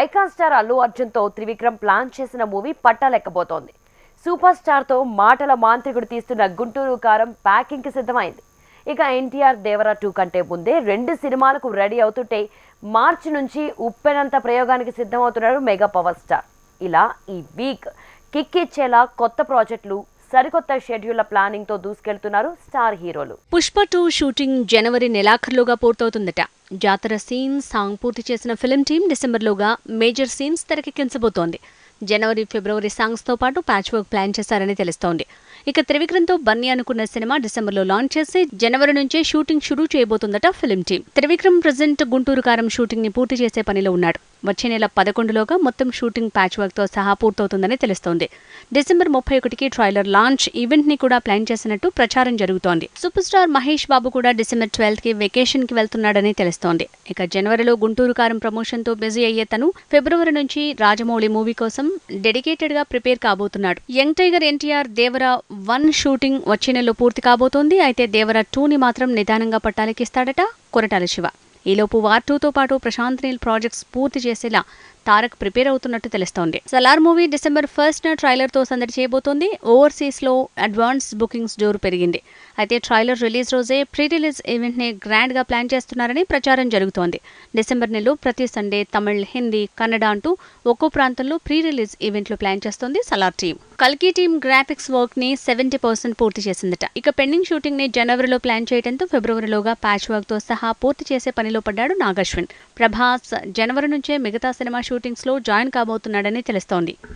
Icon star Allu అర్జున్తో Trivikram plan చేసిన movie పట్టాలెక్కబోతోంది. సూపర్ స్టార్తో మాటల మాంత్రికుడు తీస్తున్న గుంటూరు కారం ప్యాకింగ్కి సిద్ధమైంది. ఇక ఎన్టీఆర్ దేవరా 2 కంటే ముందే 2 సినిమాలకు రెడీ అవుతుంటే మార్చి నుంచి ఉప్పెనంత ప్రయోగానికి సిద్ధమవుతున్నారు మెగా పవర్ స్టార్. ఇలా ఈ వీక్ కిక్ ఇచ్చేలా కొత్త ప్రాజెక్టులు, సరికొత్త షెడ్యూళ్ల ప్లానింగ్ తో దూసుకెళ్తున్నారు స్టార్ హీరోలు. పుష్ప 2 షూటింగ్ జనవరి నెలాఖరులోగా పూర్తవుతుందట. జాతర సీన్స్, సాంగ్ పూర్తి చేసిన ఫిల్మ్ టీం డిసెంబర్లోగా మేజర్ సీన్స్ తెరకెక్కించబోతోంది. జనవరి, ఫిబ్రవరి సాంగ్స్ తో పాటు ప్యాచ్ వర్క్ ప్లాన్ చేశారని తెలుస్తోంది. ఇక త్రివిక్రమ్తో బన్నీ అనుకున్న సినిమా డిసెంబర్లో లాంచ్ చేసి జనవరి నుంచే షూటింగ్ షురూ చేయబోతుందట film team. Trivikram present Guntur Kaaram shooting ని పూర్తి చేసే పనిలో ఉన్నాడు. వచ్చే నెల 11లోగా మొత్తం షూటింగ్ ప్యాచ్ వర్క్ తో సహా పూర్తవుతుందని తెలుస్తోంది. డిసెంబర్ 31కి ట్రైలర్ లాంచ్ ఈవెంట్ ని కూడా ప్లాన్ చేసినట్టు ప్రచారం జరుగుతోంది. సూపర్ స్టార్ మహేష్ బాబు కూడా డిసెంబర్ 12కి వెకేషన్ కి వెళ్తున్నాడని తెలుస్తోంది. ఇక జనవరిలో గుంటూరు కారం ప్రమోషన్ తో బిజీ అయ్యే తను ఫిబ్రవరి నుంచి రాజమౌళి మూవీ కోసం డెడికేటెడ్ గా ప్రిపేర్ కాబోతున్నాడు. Young tiger NTR Devara 1 shooting వచ్చే నెలలో పూర్తి కాబోతోంది. అయితే దేవరా 2ని మాత్రం నిదానంగా పట్టాలెక్కిస్తాడట కొరటాల శివ. ఈలోపు వార్ 2తో పాటు ప్రశాంత్ నీల్ ప్రాజెక్ట్స్ పూర్తి చేసేలా తారక్ ప్రిపేర్ అవుతున్నట్టు తెలుస్తోంది. సలార్ మూవీ డిసెంబర్ 1న ట్రైలర్ తో సందడి చేయబోతోంది. ఓవర్సీస్ లో అడ్వాన్స్ బుకింగ్స్ జోరు పెరిగింది. అయితే ట్రైలర్ రిలీజ్ రోజే ప్రీ రిలీజ్ ఈవెంట్ ని గ్రాండ్ గా ప్లాన్ చేస్తున్నారని ప్రచారం జరుగుతోంది. డిసెంబర్ నెలలో ప్రతి సండే తమిళ్, హిందీ, కన్నడ అంటూ ఒక్కో ప్రాంతంలో ప్రీ రిలీజ్ ఈవెంట్లు ప్లాన్ చేస్తోంది సలార్ టీం. కల్కి టీం గ్రాఫిక్స్ వర్క్ ని 70% పూర్తి చేసిందట. ఇక పెండింగ్ షూటింగ్ ని జనవరిలో ప్లాన్ చేయడంతో ఫిబ్రవరిలోగా ప్యాచ్ వర్క్ తో సహా పూర్తి చేసే పనిలో పడ్డాడు నాగశ్విన్. ప్రభాస్ జనవరి నుంచే మిగతా సినిమా షూటింగ్స్ లో జాయిన్ కాబోతున్నాడని తెలుస్తోంది.